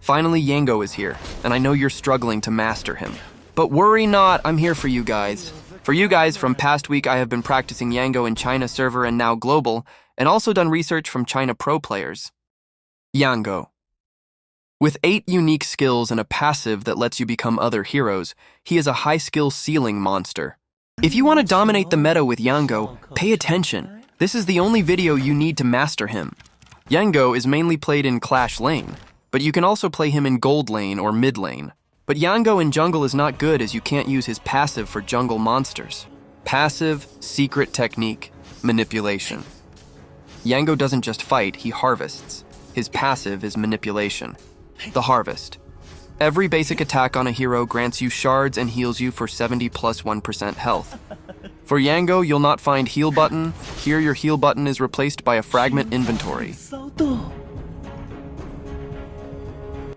Finally, Yango is here, and I know you're struggling to master him. But worry not, I'm here for you guys. For you guys, from past week I have been practicing Yango in China server and now global, and also done research from China pro players. Yango. With 8 unique skills and a passive that lets you become other heroes, he is a high-skill ceiling monster. If you want to dominate the meta with Yango, pay attention. This is the only video you need to master him. Yango is mainly played in Clash lane, but you can also play him in Gold lane or mid lane. But Yango in jungle is not good as you can't use his passive for jungle monsters. Passive, secret technique, manipulation. Yango doesn't just fight, he harvests. His passive is manipulation. The harvest. Every basic attack on a hero grants you shards and heals you for 70 plus 1% health. For Yango, you'll not find heal button. Here your heal button is replaced by a fragment inventory.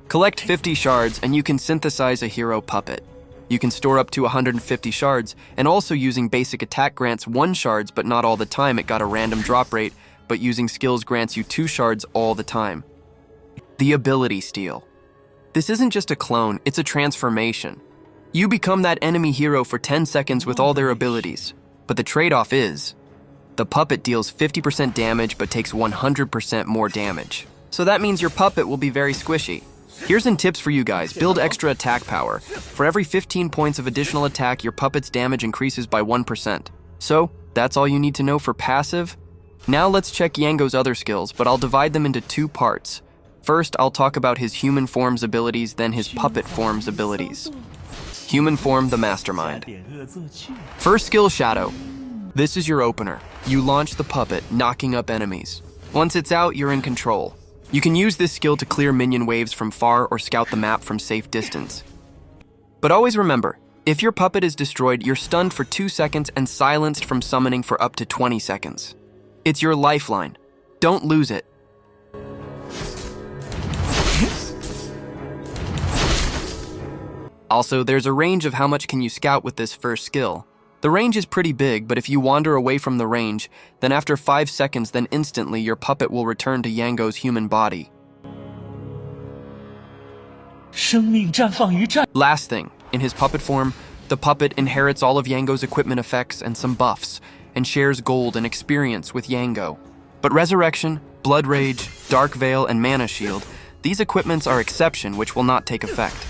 Collect 50 shards and you can synthesize a hero puppet. You can store up to 150 shards, and also using basic attack grants 1 shards, but not all the time. It got a random drop rate, but using skills grants you 2 shards all the time. The ability steal. This isn't just a clone, it's a transformation. You become that enemy hero for 10 seconds with all their abilities, but the trade-off is, the puppet deals 50% damage but takes 100% more damage. So that means your puppet will be very squishy. Here's some tips for you guys. Build extra attack power. For every 15 points of additional attack, your puppet's damage increases by 1%. So, that's all you need to know for passive. Now let's check Yango's other skills, but I'll divide them into 2 parts. First, I'll talk about his human form's abilities, then his puppet form's abilities. Human form, the mastermind. First skill, Shadow. This is your opener. You launch the puppet, knocking up enemies. Once it's out, you're in control. You can use this skill to clear minion waves from far or scout the map from safe distance. But always remember, if your puppet is destroyed, you're stunned for 2 seconds and silenced from summoning for up to 20 seconds. It's your lifeline. Don't lose it. Also, there's a range of how much can you scout with this first skill. The range is pretty big, but if you wander away from the range, then after 5 seconds, then instantly your puppet will return to Yango's human body. Last thing, in his puppet form, the puppet inherits all of Yango's equipment effects and some buffs, and shares gold and experience with Yango. But Resurrection, Blood Rage, Dark Veil, and Mana Shield, these equipments are exception which will not take effect.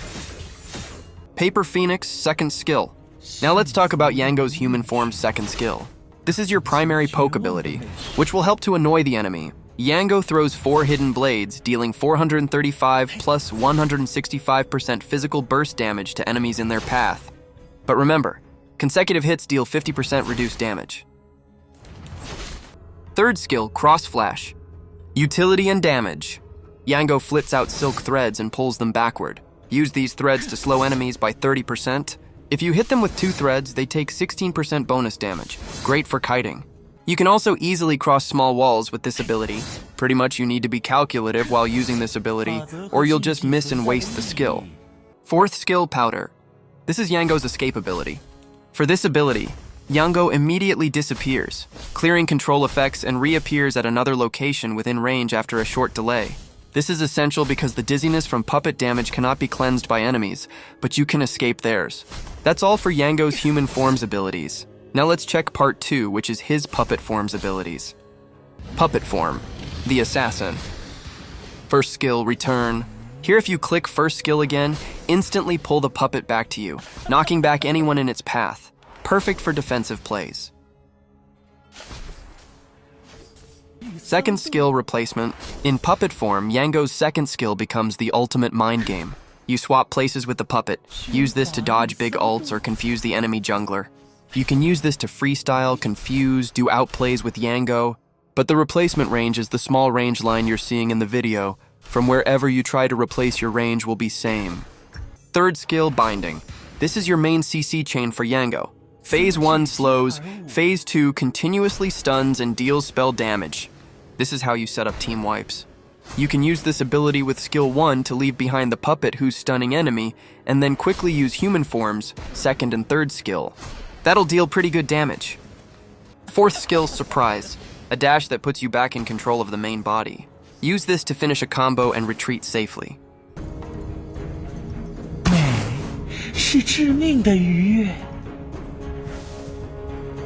Paper Phoenix, second skill. Now let's talk about Yango's human form's second skill. This is your primary poke ability, which will help to annoy the enemy. Yango throws 4 hidden blades, dealing 435 plus 165% physical burst damage to enemies in their path. But remember, consecutive hits deal 50% reduced damage. Third skill, Cross Flash. Utility and damage. Yango flits out silk threads and pulls them backward. Use these threads to slow enemies by 30%. If you hit them with 2 threads, they take 16% bonus damage. Great for kiting. You can also easily cross small walls with this ability. Pretty much you need to be calculative while using this ability, or you'll just miss and waste the skill. Fourth skill, Powder. This is Yango's escape ability. For this ability, Yango immediately disappears, clearing control effects, and reappears at another location within range after a short delay. This is essential because the dizziness from puppet damage cannot be cleansed by enemies, but you can escape theirs. That's all for Yango's human form's abilities. Now let's check part 2, which is his puppet form's abilities. Puppet form, the assassin. First skill, Return. Here if you click first skill again, instantly pull the puppet back to you, knocking back anyone in its path. Perfect for defensive plays. Second skill, Replacement. In puppet form, Yango's second skill becomes the ultimate mind game. You swap places with the puppet. Use this to dodge big ults or confuse the enemy jungler. You can use this to freestyle, confuse, do outplays with Yango, but the replacement range is the small range line you're seeing in the video. From wherever you try to replace your range will be same. Third skill, Binding. This is your main CC chain for Yango. Phase 1 slows, Phase 2 continuously stuns and deals spell damage. This is how you set up team wipes. You can use this ability with skill 1 to leave behind the puppet who's stunning enemy, and then quickly use human forms, second and third skill. That'll deal pretty good damage. Fourth skill, Surprise, a dash that puts you back in control of the main body. Use this to finish a combo and retreat safely. 是致命的愉悦，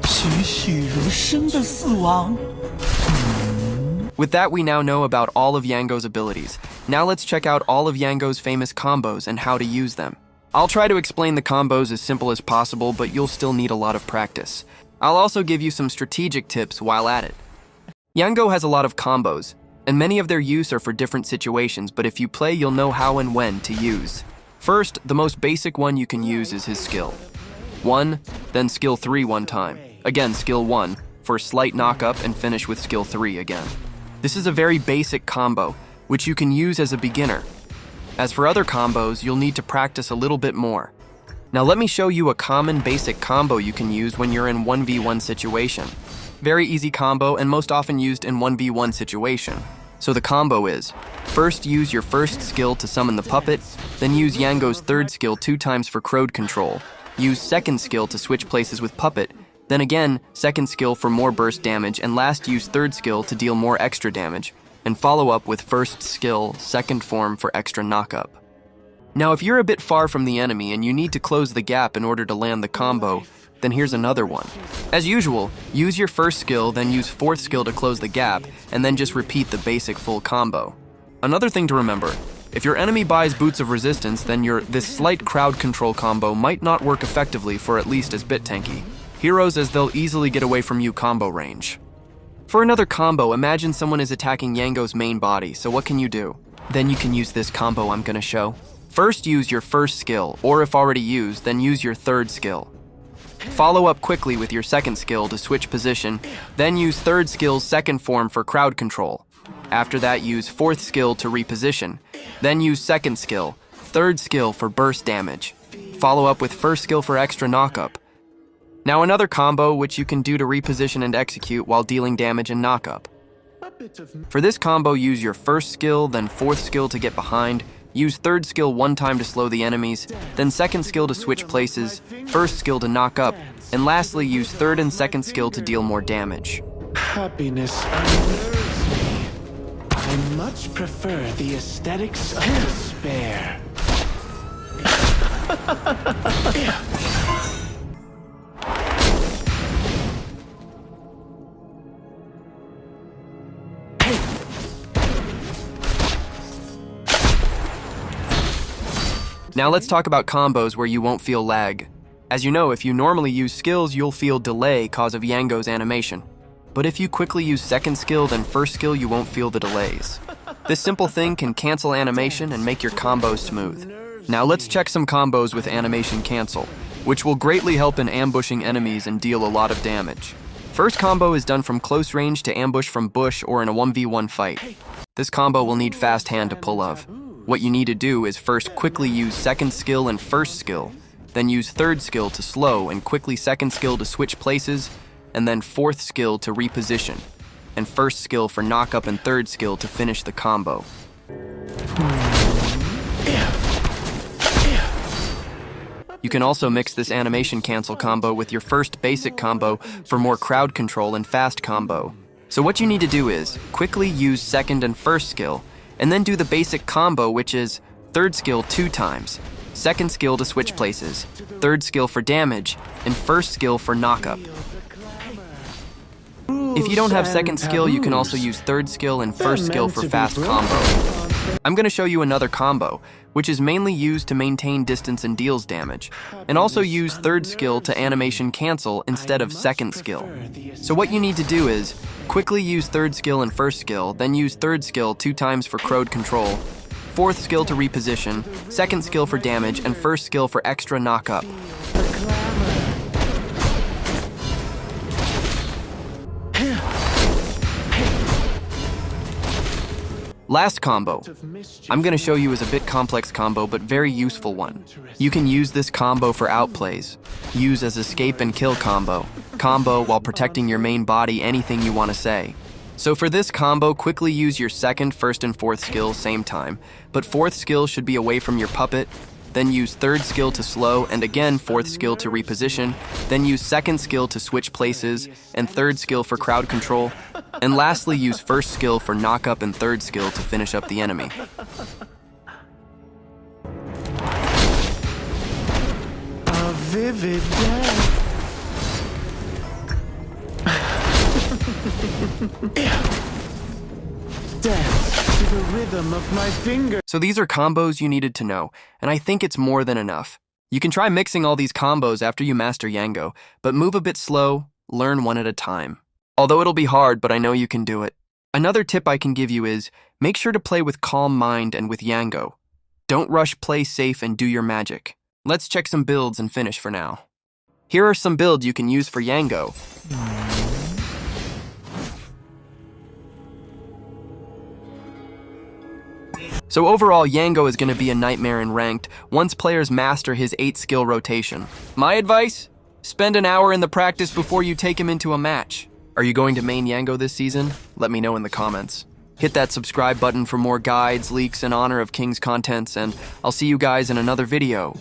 栩栩如生的死亡。With that, we now know about all of Yango's abilities. Now let's check out all of Yango's famous combos and how to use them. I'll try to explain the combos as simple as possible, but you'll still need a lot of practice. I'll also give you some strategic tips while at it. Yango has a lot of combos, and many of their use are for different situations, but if you play, you'll know how and when to use. First, the most basic one you can use is his skill 1, then skill 3 one time. Again, skill 1, for slight knock-up and finish with skill 3 again. This is a very basic combo, which you can use as a beginner. As for other combos, you'll need to practice a little bit more. Now let me show you a common basic combo you can use when you're in 1v1 situation. Very easy combo and most often used in 1v1 situation. So the combo is, first use your first skill to summon the puppet, then use Yango's third skill 2 times for crowd control, use second skill to switch places with puppet, then again, second skill for more burst damage, and last use third skill to deal more extra damage, and follow up with first skill, second form for extra knock-up. Now if you're a bit far from the enemy and you need to close the gap in order to land the combo, then here's another one. As usual, use your first skill, then use fourth skill to close the gap, and then just repeat the basic full combo. Another thing to remember, if your enemy buys Boots of Resistance, then this slight crowd control combo might not work effectively for at least as bit tanky heroes, as they'll easily get away from you combo range. For another combo, imagine someone is attacking Yango's main body, so what can you do? Then you can use this combo I'm gonna show. First use your first skill, or if already used, then use your third skill. Follow up quickly with your second skill to switch position, then use third skill's second form for crowd control. After that, use fourth skill to reposition, then use second skill, third skill for burst damage. Follow up with first skill for extra knock-up. Now another combo which you can do to reposition and execute while dealing damage and knock-up. For this combo, use your first skill, then fourth skill to get behind, use third skill 1 time to slow the enemies, then second skill to switch places, first skill to knock up, and lastly use third and second skill to deal more damage. Happiness unnerves me. I much prefer the aesthetics of despair. Now let's talk about combos where you won't feel lag. As you know, if you normally use skills, you'll feel delay cause of Yango's animation. But if you quickly use second skill, then first skill, you won't feel the delays. This simple thing can cancel animation and make your combos smooth. Now let's check some combos with animation cancel, which will greatly help in ambushing enemies and deal a lot of damage. First combo is done from close range to ambush from bush or in a 1v1 fight. This combo will need fast hand to pull off. What you need to do is first quickly use second skill and first skill, then use third skill to slow and quickly second skill to switch places, and then fourth skill to reposition, and first skill for knock-up and third skill to finish the combo. You can also mix this animation cancel combo with your first basic combo for more crowd control and fast combo. So what you need to do is quickly use second and first skill, and then do the basic combo, which is third skill 2 times, second skill to switch places, third skill for damage, and first skill for knock-up. If you don't have second skill, you can also use third skill and first skill for fast combo. I'm going to show you another combo, which is mainly used to maintain distance and deals damage, and also use third skill to animation cancel instead of second skill. So what you need to do is quickly use third skill and first skill, then use third skill 2 times for crowd control, fourth skill to reposition, second skill for damage, and first skill for extra knock-up. Last combo. I'm going to show you is a bit complex combo, but very useful one. You can use this combo for outplays. Use as escape and kill combo. Combo while protecting your main body, anything you want to say. So for this combo, quickly use your second, first, and fourth skill same time, but fourth skill should be away from your puppet, then use third skill to slow, and again fourth skill to reposition, then use second skill to switch places, and third skill for crowd control, and lastly use first skill for knock-up and third skill to finish up the enemy. vivid dance. Dance to the rhythm of my fingers. So these are combos you needed to know, and I think it's more than enough. You can try mixing all these combos after you master Yango, but move a bit slow, learn one at a time. Although it'll be hard, but I know you can do it. Another tip I can give you is, make sure to play with calm mind and with Yango. Don't rush, play safe, and do your magic. Let's check some builds and finish for now. Here are some builds you can use for Yango. So overall, Yango is going to be a nightmare in ranked once players master his 8-skill rotation. My advice? Spend an hour in the practice before you take him into a match. Are you going to main Yango this season? Let me know in the comments. Hit that subscribe button for more guides, leaks, and Honor of Kings contents, and I'll see you guys in another video.